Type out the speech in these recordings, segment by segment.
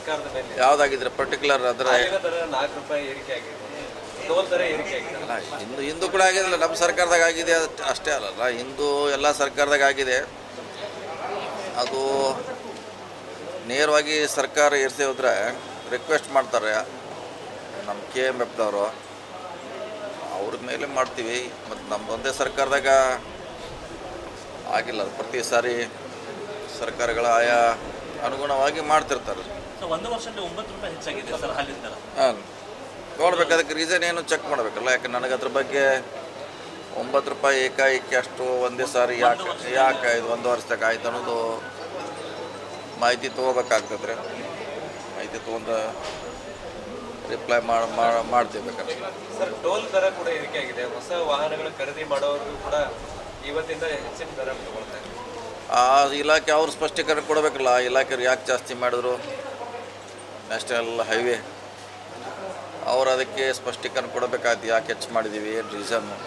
ಸರ್ಕಾರದ ಮೇಲೆ ಯಾವುದಾಗಿದ್ರೆ ಪರ್ಟಿಕ್ಯುಲರ್ ಅದರ ₹4 ಏರಿಕೆ ಆಗಿದೆ, ಟೋಲ್ ದರ ಏರಿಕೆ ಆಗಿದೆ. ಅಲ್ಲ, ಹಿಂದೂ ಕೂಡ ಆಗಿದಿಲ್ಲ, ನಮ್ಮ ಸರ್ಕಾರದಾಗ ಆಗಿದೆ ಅಷ್ಟೇ ಅಲ್ಲಲ್ಲ, ಹಿಂದೂ ಎಲ್ಲ ಸರ್ಕಾರದಾಗ ಆಗಿದೆ. ಅದು ನೇರವಾಗಿ ಸರ್ಕಾರ ಏರಿಸಿ ಹೋದ್ರೆ ರಿಕ್ವೆಸ್ಟ್ ಮಾಡ್ತಾರೆ ನಮ್ಮ KMFದವರು, ಅವ್ರ ಮೇಲೆ ಮಾಡ್ತೀವಿ. ಮತ್ತು ನಮ್ದು ಒಂದೇ ಸರ್ಕಾರದಾಗ ಆಗಿಲ್ಲ, ಪ್ರತಿ ಸಾರಿ ಸರ್ಕಾರಗಳ ಆಯಾ ಅನುಗುಣವಾಗಿ ಮಾಡ್ತಿರ್ತಾರೆ. ಒಂದು ವರ್ಷಕ್ಕೆ ₹9 ಹೆಚ್ಚಾಗಿದೆ ಸರ್ ಹಾಲಿನ ದರ. ಹಾಂ, ನೋಡ್ಬೇಕು ಅದಕ್ಕೆ ರೀಸನ್ ಏನು ಚೆಕ್ ಮಾಡಬೇಕಲ್ಲ. ಯಾಕೆ ನನಗೆ ಅದ್ರ ಬಗ್ಗೆ ₹9 ಏಕಾಏಕಿ ಅಷ್ಟು ಒಂದೇ ಸಾರಿ ಯಾಕೆ ಇದು ಒಂದು ವರ್ಷದಾಗ ಆಯ್ತು ಅನ್ನೋದು ಮಾಹಿತಿ ತೊಗೋಬೇಕಾಗ್ತದ್ರೆ, ಮಾಹಿತಿ ತೊಗೊಂಡು ರಿಪ್ಲೈ ಮಾಡ್ತೀವಿ ಬೇಕಾದ್ರೆ. ಸರ್, ಟೋಲ್ ದರ ಕೂಡ ಏರಿಕೆ ಆಗಿದೆ. ಹೊಸ ವಾಹನಗಳ ಖರೀದಿ ಮಾಡೋರು ಕೂಡ ಇವತ್ತಿಂದ ಹೆಚ್ಚಿನ ದರ ತಗೊಳ್ತಾರೆ. ಆ ಇಲಾಖೆ ಅವ್ರು ಸ್ಪಷ್ಟೀಕರಣ ಕೊಡಬೇಕಲ್ಲ, ಆ ಇಲಾಖೆಯವ್ರು ಯಾಕೆ ಜಾಸ್ತಿ ಮಾಡಿದ್ರು, ನ್ಯಾಷನಲ್ ಹೈವೇ ಅವ್ರು ಅದಕ್ಕೆ ಸ್ಪಷ್ಟೀಕರಣ ಕೊಡಬೇಕಾಯ್ತು, ಯಾಕೆ ಹೆಚ್ಚು ಮಾಡಿದ್ದೀವಿ, ಏನು ರೀಸನ್ನು.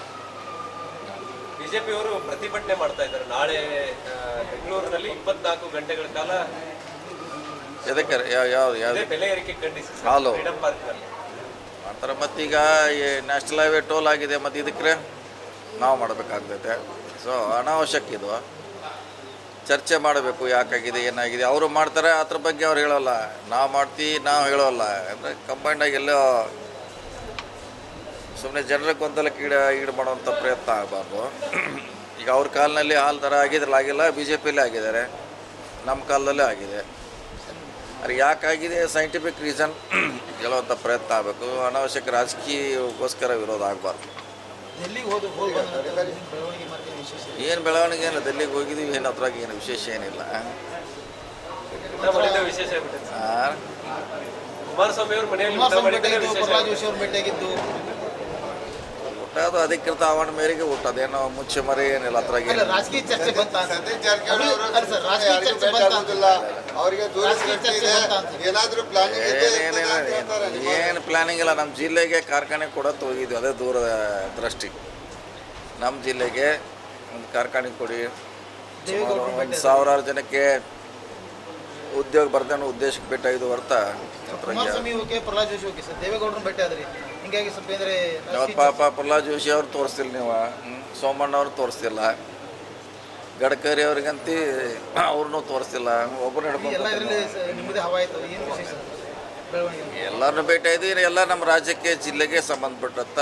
ಬಿಜೆಪಿಯವರು ಪ್ರತಿಭಟನೆ ಮಾಡ್ತಾ ಇದ್ದಾರೆ. ನಾಳೆ ಬೆಂಗಳೂರಿನಲ್ಲಿ 24 ಗಂಟೆಗಳ ಕಾಲ ಎದಕ್ಕೆ ಯಾವ್ದು ಬೆಲೆ ಏರಿಕೆ ಖಂಡಿಸಿ ಹಾಲು ಫ್ರೀಡಂ ಪಾರ್ಕ್ನಲ್ಲಿ ಮಾಡ್ತಾರೆ. ಮತ್ತೀಗ ನ್ಯಾಷನಲ್ ಹೈವೇ ಟೋಲ್ ಆಗಿದೆ, ಮತ್ತು ಇದಕ್ಕೆ ನಾವು ಮಾಡಬೇಕಾಗ್ತೈತೆ. ಸೊ ಅನಾವಶ್ಯಕ ಇದು, ಚರ್ಚೆ ಮಾಡಬೇಕು, ಯಾಕಾಗಿದೆ ಏನಾಗಿದೆ. ಅವರು ಮಾಡ್ತಾರೆ, ಅದ್ರ ಬಗ್ಗೆ ಅವ್ರು ಹೇಳೋಲ್ಲ, ನಾವು ಮಾಡ್ತೀವಿ ನಾವು ಹೇಳೋಲ್ಲ. ಅಂದರೆ ಕಂಬೈಂಡಾಗಿ ಎಲ್ಲೋ ಸುಮ್ಮನೆ ಜನರ ಗೊಂದಲಕ್ಕೆ ಈಡು ಮಾಡುವಂಥ ಪ್ರಯತ್ನ ಆಗಬಾರ್ದು. ಈಗ ಅವ್ರ ಕಾಲದಲ್ಲಿ ಹಾಲು ದರ ಆಗಿದ್ರಲ್ಲ, ಆಗಿಲ್ಲ, BJPಯಲ್ಲೇ ಆಗಿದ್ದಾರೆ, ನಮ್ಮ ಕಾಲದಲ್ಲೇ ಆಗಿದೆ. ಅದು ಯಾಕಾಗಿದೆ ಸೈಂಟಿಫಿಕ್ ರೀಸನ್ ಹೇಳುವಂಥ ಪ್ರಯತ್ನ ಆಗಬೇಕು. ಅನಾವಶ್ಯಕ ರಾಜಕೀಯಕ್ಕೋಸ್ಕರ ವಿರೋಧ ಆಗಬಾರ್ದು. ಏನು ಬೆಳವಣಿಗೆ ಇಲ್ಲ, ಡೆಲ್ಲಿಗೆ ಹೋಗಿದ್ದೀವಿ, ಏನು ಅದ್ರಾಗ ಏನು ವಿಶೇಷ ಏನಿಲ್ಲ. ವಿಶೇಷ ಕುಮಾರಸ್ವಾಮಿ ಅವರು ಮನೆಯಲ್ಲಿ ಊಟ ಅದು ಅಧಿಕೃತ ಆವರಣ ಮೇರೆಗೆ ಊಟ, ಅದೇನೋ ಮುಚ್ಚೆ ಮರೆ ಏನಿಲ್ಲ, ಅದ್ರಾಗ ಏನು ಪ್ಲಾನಿಂಗ್ ಇಲ್ಲ. ನಮ್ಮ ಜಿಲ್ಲೆಗೆ ಕಾರ್ಖಾನೆ ಕೊಡೋದು ಹೋಗಿದ್ವಿ, ಅದೇ ದೂರ ದೃಷ್ಟಿ. ನಮ್ಮ ಜಿಲ್ಲೆಗೆ ಒಂದು ಕಾರ್ಖಾನೆ ಕೊಡಿ, 1,000 ಜನಕ್ಕೆ ಉದ್ಯೋಗ ಬರ್ತಾನೆ ಉದ್ದೇಶಕ್ಕೆ ಭೇಟಿಯಾಗಿದ್ದು ಹೊರತ ಪಾಪ ಪ್ರಹ್ಲಾದ್ ಜೋಶಿ ಅವ್ರು ತೋರಿಸ್ತಿಲ್ಲ, ನೀವು ಸೋಮಣ್ಣ ಅವ್ರು ತೋರಿಸ್ತಿಲ್ಲ, ಗಡ್ಕರಿ ಅವ್ರಿಗಂತೂ ಅವ್ರನ್ನೂ ತೋರಿಸ್ತಿಲ್ಲ. ಒಬ್ಬರು ಎಲ್ಲರನ್ನೂ ಭೇಟಿಯಾಗಿದ್ದು ಎಲ್ಲ ನಮ್ಮ ರಾಜ್ಯಕ್ಕೆ ಜಿಲ್ಲೆಗೆ ಸಂಬಂಧಪಟ್ಟಂಥ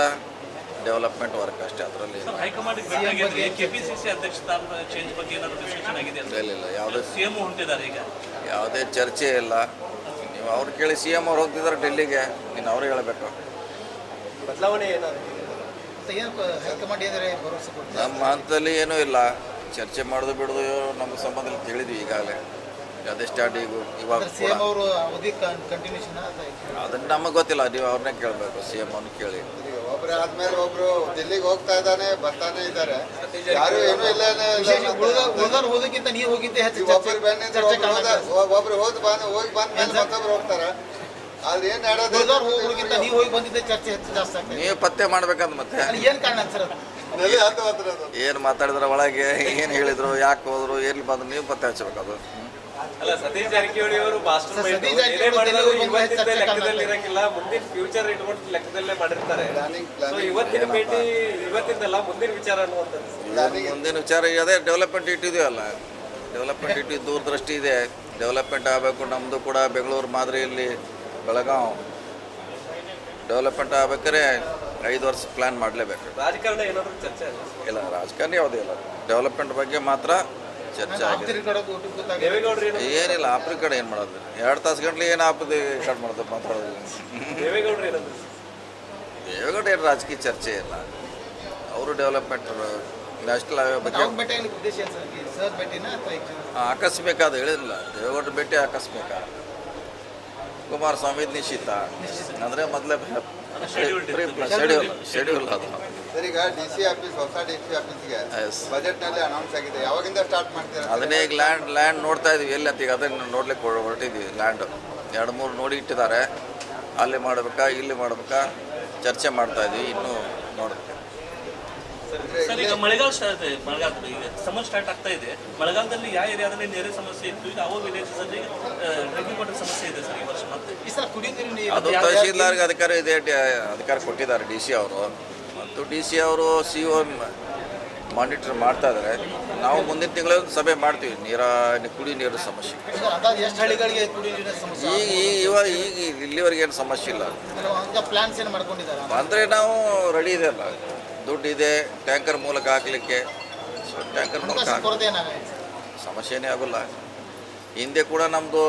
ಡೆವಲಪ್ಮೆಂಟ್ ವರ್ಕ್ ಅಷ್ಟೇ. ಅದರಲ್ಲಿ ಇಲ್ಲ, ಯಾವುದೇ ಚರ್ಚೆ ಇಲ್ಲ. ನೀವು ಅವ್ರು ಕೇಳಿ, CM ಅವ್ರು ಹೋಗ್ತಿದ್ದಾರೆ ಡೆಲ್ಲಿಗೆ, ನೀನು ಅವ್ರು ಹೇಳಬೇಕು. ಬದಲಾವಣೆ ನಮ್ಮ ಹಂತದಲ್ಲಿ ಏನೂ ಇಲ್ಲ, ಚರ್ಚೆ ಮಾಡೋದು ಬಿಡೋದು ನಮ್ಮ ಸಂಬಂಧದಲ್ಲಿ ತಿಳಿದ್ವಿ ಈಗಾಗಲೇ. ಅದೇ ಸ್ಟಾರ್ಟ್ ಇವಾಗ ಅದನ್ನು ನಮಗೆ ಗೊತ್ತಿಲ್ಲ, ನೀವು ಅವ್ರನ್ನೇ ಕೇಳಬೇಕು, CM ಅವ್ರನ್ನ ಕೇಳಿ. ಒಬ್ರು ಆದ್ಮೇಲೆ ಒಬ್ರು ದಿಲ್ಲಿಗೆ ಹೋಗ್ತಾ ಇದ್ದಾನೆ, ಬರ್ತಾನೆ ಇದ್ದಾರೆ, ಯಾರು ಏನೂ ಇಲ್ಲ. ಒಬ್ರು ಹೋಗಿ ಬಂದ ಮೇಲೆ ಮತ್ತೊಬ್ರು ಹೋಗ್ತಾರ. ಆದ್ರೆ ಏನ್ ನೀವು ಪತ್ತೆ ಮಾಡ್ಬೇಕಂತ ಮತ್ತೆ ಏನು ಮಾತಾಡಿದ್ರ ಒಳಗೆ ಏನು ಹೇಳಿದ್ರು, ಯಾಕೆ ಹೋದ್ರು, ಎಲ್ಲಿ ಬಂದ್ರು, ನೀವು ಪತ್ತೆ ಹಚ್ಚಬೇಕು. ಅದು ಅಲ್ಲ, ಸತೀಶ್ ಜಾರಕಿಹೊಳಿ ಅವರು ಲೆಕ್ಕದಲ್ಲಿ ಇರಂಗಿಲ್ಲ, ಮುಂದಿನ ಫ್ಯೂಚರ್ ಇಟ್ಕೊಂಡು ಲೆಕ್ಕದಲ್ಲೇ ಮಾಡಿರ್ತಾರೆ. ಇವತ್ತಿನ ಭೇಟಿ ಇವತ್ತಿಂದಲ್ಲ, ಮುಂದಿನ ವಿಚಾರ ಅನ್ನುವಂಥದ್ದು. ಮುಂದಿನ ವಿಚಾರ ಅದೇ ಡೆವಲಪ್ಮೆಂಟ್ ಇಟ್ಟಿದೆಯಲ್ಲ, ಡೆವಲಪ್ಮೆಂಟ್ ಇಟ್ಟು ದೂರದೃಷ್ಟಿ ಇದೆ. ಡೆವಲಪ್ಮೆಂಟ್ ಆಗಬೇಕು. ನಮ್ಮದು ಕೂಡ ಬೆಂಗಳೂರು ಮಾದರಿಯಲ್ಲಿ ಬೆಳಗಾವಿ ಡೆವಲಪ್ಮೆಂಟ್ ಆಗ್ಬೇಕಾದ್ರೆ 5 ವರ್ಷ ಪ್ಲ್ಯಾನ್ ಮಾಡಲೇಬೇಕು. ರಾಜಕಾರಣ ಏನಾದರೂ ಚರ್ಚೆ ಇಲ್ಲ, ರಾಜಕಾರಣ ಯಾವುದೇ ಇಲ್ಲ, ಡೆವಲಪ್ಮೆಂಟ್ ಬಗ್ಗೆ ಮಾತ್ರ ಚರ್ಚೆ ಆಗಿದೆ. ಏನಿಲ್ಲ, ಆಪ್ರಿ ಕಡೆ ಏನು ಮಾಡೋದು, 2 ತಾಸು ಗಂಟ್ಲೆ ಏನು ಆಪದ ಕಟ್ ಮಾಡೋದು ಮಾತಾಡೋದು. ದೇವೇಗೌಡರು ಏನು ರಾಜಕೀಯ ಚರ್ಚೆ ಇಲ್ಲ, ಅವರು ಡೆವಲಪ್ಮೆಂಟ್ ನ್ಯಾಷನಲ್ ಹೈವೇ ಬಗ್ಗೆ ಆಕಸ್ಮಿಕ ಅದು ಹೇಳಿಲ್ಲ. ದೇವೇಗೌಡರು ಭೇಟಿ ಆಕಸ್ಮಿಕ, ಕುಮಾರಸ್ವಾಮಿ ನಿಶ್ಚಿತ, ಅಂದರೆ ಮೊದಲೇ ಶೆಡ್ಯೂಲ್ ಅದು. ಈಗ DC ಆಫೀಸ್, ಹೊಸ DC ಆಫೀಸ್ಗೆ ಬಜೆಟ್ನಲ್ಲಿ ಅನೌನ್ಸ್ ಆಗಿದೆ, ಯಾವಾಗಿಂದ ಸ್ಟಾರ್ಟ್ ಮಾಡ್ತೀರಾ? ಅದನ್ನೇ ಈಗ ಲ್ಯಾಂಡ್ ನೋಡ್ತಾ ಇದೀವಿ, ಎಲ್ಲಿ ಅಂತ ಈಗ ಅದನ್ನು ನೋಡ್ಲಿಕ್ಕೆ ಹೊರಟಿದ್ವಿ. ಲ್ಯಾಂಡ್ 2-3 ನೋಡಿ ಇಟ್ಟಿದ್ದಾರೆ, ಅಲ್ಲಿ ಮಾಡಬೇಕಾ ಇಲ್ಲಿ ಮಾಡಬೇಕಾ ಚರ್ಚೆ ಮಾಡ್ತಾ ಇದ್ವಿ, ಇನ್ನೂ ನೋಡ್ಬೇಕು. ಸರ್, ಈಗ ಮಳೆಗಾಲ ಸ್ಟಾರ್ಟ್ ಇದೆ, ಈಗ ಸಮ್ಮರ್ ಸ್ಟಾರ್ಟ್ ಆಗ್ತಾ ಇದೆ. ಮಳೆಗಾಲದಲ್ಲಿ ಯಾವ ಏರಿಯಾದಲ್ಲಿ ನೆರೆ ಸಮಸ್ಯೆ ಇತ್ತು, ಈಗ ಅವಾಗ ವಿಲೇಜಸ್ ಅಲ್ಲಿ ಡ್ರಿಂಕಿಂಗ್ ವಾಟರ್ ಸಮಸ್ಯೆ ಇದೆ ಸರ್ ಈ ವರ್ಷ. ಕುಡಿಯುವ ನೀರಿನ ಅದು ತಹಶೀಲ್ದಾರ್ಗೆ ಅಧಿಕಾರ ಕೊಟ್ಟಿದ್ದಾರೆ ಡಿ ಸಿ ಅವರು, ಮತ್ತು ಡಿ ಸಿ ಅವರು ಸಿ ಒ ಮಾನಿಟರ್ ಮಾಡ್ತಾ ಇದ್ದಾರೆ. ನಾವು ಮುಂದಿನ ತಿಂಗಳಲ್ಲಿ ಸಭೆ ಮಾಡ್ತೀವಿ ಕುಡಿ ನೀರಿನ ಸಮಸ್ಯೆ. ಅಂದಾಜು ಎಷ್ಟು ಹಳ್ಳಿಗಳಿಗೆ ಕುಡಿಯುವ ನೀರಿನ ಸಮಸ್ಯೆ? ಈಗ ಇಲ್ಲಿವರೆಗೆ ಏನು ಸಮಸ್ಯೆ ಇಲ್ಲ. ಪ್ಲಾನ್ಸ್ ಏನು ಮಾಡ್ಕೊಂಡಿದ್ದಾರೆ ಅಂದರೆ ನಾವು ರೆಡಿ ಇದೆ ಅಲ್ಲ, ದುಡ್ಡಿದೆ ಟ್ಯಾಂಕರ್ ಮೂಲಕ ಹಾಕಲಿಕ್ಕೆ. ಸೊ ಟ್ಯಾಂಕರ್ ಮೂಲಕ ಕೊರತೆ ಏನಾಗಿದೆ? ಸಮಸ್ಯೆನೇ ಆಗೋಲ್ಲ. ಹಿಂದೆ ಕೂಡ ನಮ್ಮದು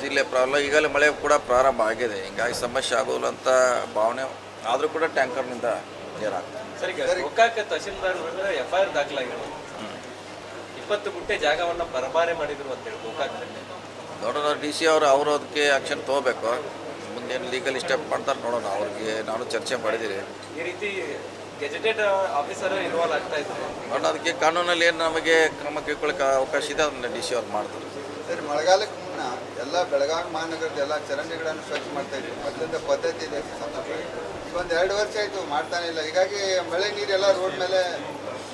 ಜಿಲ್ಲೆ ಪ್ರಾಬ್ಲಮ್, ಈಗಲೇ ಮಳೆ ಕೂಡ ಪ್ರಾರಂಭ ಆಗಿದೆ, ಹಿಂಗಾಗಿ ಸಮಸ್ಯೆ ಆಗೋಲ್ಲ ಅಂತ ಭಾವನೆ. ಆದರೂ ಕೂಡ ಟ್ಯಾಂಕರ್ನಿಂದ ನೀರು ಆಗ್ತದೆ. ಸರ್, ಈಗ ಗೋಕಾಕ ತಹಶೀಲ್ದಾರ್ FIR ದಾಖಲಾಗಿರೋದು 20 ಗುಂಟೆ ಜಾಗವನ್ನು ಬರಬಾರೆ ಮಾಡಿದ್ರು ಅಂತೇಳಿ ಗೋಕಾಕದಲ್ಲಿ. ನೋಡೋಣ, ಡಿ ಸಿ ಅವರು ಅದಕ್ಕೆ ಆ್ಯಕ್ಷನ್ ತೊಗೋಬೇಕು. ಮುಂದೇನು ಲೀಗಲ್ ಸ್ಟೆಪ್ ಮಾಡ್ತಾರೆ ನೋಡೋಣ. ಅವ್ರಿಗೆ ನಾನು ಚರ್ಚೆ ಮಾಡಿದ್ದೀರಿ. ಈ ರೀತಿ ಗೆಜೆಟೆಡ್ ಆಫೀಸರ್ ಇನ್ವಾಲ್ವ್ ಆಗ್ತಾ ಇದ್ದಾರೆ. ನೋಡೋಣ, ಅದಕ್ಕೆ ಕಾನೂನಲ್ಲಿ ಏನು ನಮಗೆ ಕ್ರಮ ಕೈಗೊಳ್ಳಕ್ಕೆ ಅವಕಾಶ ಇದೆ ಅದನ್ನು ಡಿ ಸಿ ಅವ್ರು ಮಾಡ್ತಾರೆ. ಸರಿ, ಮಳೆಗಾಲಕ್ಕೆ ಮುನ್ನ ಎಲ್ಲ ಬೆಳಗಾವಿ ಮಹಾನಗರದ ಎಲ್ಲ ಚರಂಡಿಗಳನ್ನು ಸ್ವಚ್ಛ ಮಾಡ್ತಾ ಇದ್ವಿ. ಮೊದಲಿಂದ ಪದ್ಧತಿ ಇದೆ. ಈಗ ಒಂದು 2 ವರ್ಷ ಆಯಿತು ಮಾಡ್ತಾನೆ ಇಲ್ಲ. ಹೀಗಾಗಿ ಮಳೆ ನೀರೆಲ್ಲ ರೋಡ್ ಮೇಲೆ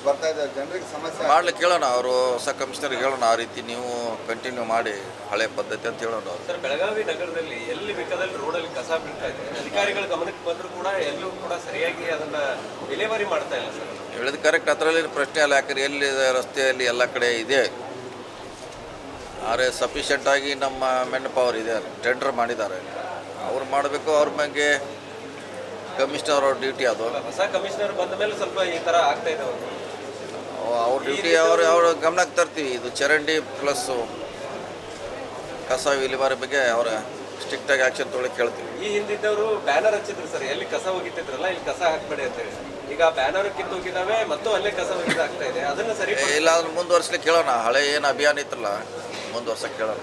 ಬರ್ತಾ ಇದೆ, ಜನರಿಗೆ ಸಮಸ್ಯೆ ಮಾಡ್ಲಿಕ್ಕೆ ಕೇಳೋಣ, ಅವರು ಹೊಸ ಕಮಿಷನರ್ಗೆ ಹೇಳೋಣ, ಆ ರೀತಿ ನೀವು ಕಂಟಿನ್ಯೂ ಮಾಡಿ ಹಳೆ ಪದ್ಧತಿ ಅಂತ ಹೇಳೋಣ ಅವ್ರು. ಸರ್, ಬೆಳಗಾವಿ ನಗರದಲ್ಲಿ ಎಲ್ಲಿ ಬೇಕಾದಲ್ಲಿ ರೋಡಲ್ಲಿ ಕಸ ಬೀಳ್ತಾ ಇದೆ. ಅಧಿಕಾರಿಗಳ ಗಮನಕ್ಕೆ ಬಂದರೂ ಕೂಡ ಎಲ್ಲೂ ಕೂಡ ಸರಿಯಾಗಿ ಅದನ್ನ ವಿಲೇವಾರಿ ಮಾಡ್ತಾ ಇಲ್ಲ ಸರ್. ಹೇಳಿದ ಕರೆಕ್ಟ್, ಅದರಲ್ಲಿ ಪ್ರಶ್ನೆ ಅಲ್ಲ. ಯಾಕಂದ್ರೆ ಎಲ್ಲಿ ರಸ್ತೆಯಲ್ಲಿ ಎಲ್ಲ ಕಡೆ ಇದೆ, ಆದರೆ ಸಫಿಷಿಯೆಂಟಾಗಿ ನಮ್ಮ ಮೆನ್ ಪವರ್ ಇದೆ, ಟೆಂಡರ್ ಮಾಡಿದ್ದಾರೆ, ಅವ್ರು ಮಾಡಬೇಕು. ಅವ್ರ ಬಗ್ಗೆ ಕಮಿಷನರ್ ಅವ್ರ ಡ್ಯೂಟಿ ಅದು. ಹೊಸ ಕಮಿಷನರ್ ಬಂದ ಮೇಲೆ ಸ್ವಲ್ಪ ಈ ಥರ ಆಗ್ತಾ ಇದೆ. ಅವ್ರ ಡ್ಯೂಟಿ ಅವ್ರ ಗಮನಕ್ಕೆ ತರ್ತೀವಿ. ಇದು ಚರಂಡಿ ಪ್ಲಸ್ಸು ಕಸ ವಿಲೇವಾರಿ ಬಗ್ಗೆ ಅವರ ಸ್ಟ್ರಿಕ್ಟಾಗಿ ಆ್ಯಕ್ಷನ್ ತೊಗೊಳಕ್ಕೆ ಕೇಳ್ತೀವಿ. ಈ ಹಿಂದಿದ್ದವರು ಬ್ಯಾನರ್ ಹಚ್ಚಿದ್ರು ಸರ್, ಎಲ್ಲಿ ಕಸ ಹೋಗಿತ್ತಿದ್ರಲ್ಲ ಇಲ್ಲಿ ಕಸ ಹಾಕ್ಬೇಡಿ ಅಂತೇಳಿ. ಈಗ ಬ್ಯಾನರ್ ಕಿತ್ತು ಹೋಗಿದ್ದಾವೆ ಮತ್ತು ಅಲ್ಲೇ ಕಸ ಹೋಗಿದ್ದಾಗ್ತಾ ಇದೆ. ಅದನ್ನು ಸರಿ ಇಲ್ಲ, ಅದನ್ನು ಮುಂದುವರ್ಸ್ಲಿಕ್ಕೆ ಕೇಳೋಣ. ಹಳೆ ಏನು ಅಭಿಯಾನ ಇತ್ತಲ್ಲ, ಮುಂದುವರ್ಸಕ್ಕೆ ಕೇಳೋಣ.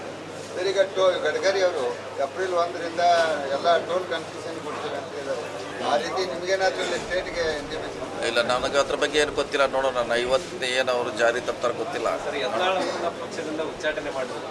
ಸರ್, ಈಗ ಗಡ್ಕರಿ ಅವರು ಏಪ್ರಿಲ್ 1ರಿಂದ ಎಲ್ಲ ಟೋಲ್ ಕನ್ಸೆಷನ್ ಕೊಡ್ತೀವಿ ಅಂತ ಹೇಳಿದ್ದಾರೆ. ಆ ರೀತಿ ನಿಮಗೇನಾದ್ರೂ ಸ್ಟೇಟ್ಗೆ ಇಂಟಿಮೇಷನ್? ಇಲ್ಲ, ನನಗೆ ಅದ್ರ ಬಗ್ಗೆ ಏನು ಗೊತ್ತಿಲ್ಲ. ನೋಡೋಣ, ಇವತ್ತು ಏನು ಅವರು ಜಾರಿ ತರ್ತಾರೆ ಗೊತ್ತಿಲ್ಲ. ಸರ್, ಯತ್ನಾಳ್ ಪಕ್ಷದಿಂದ ಉಚ್ಚಾಟನೆ ಮಾಡಿದ್ರು.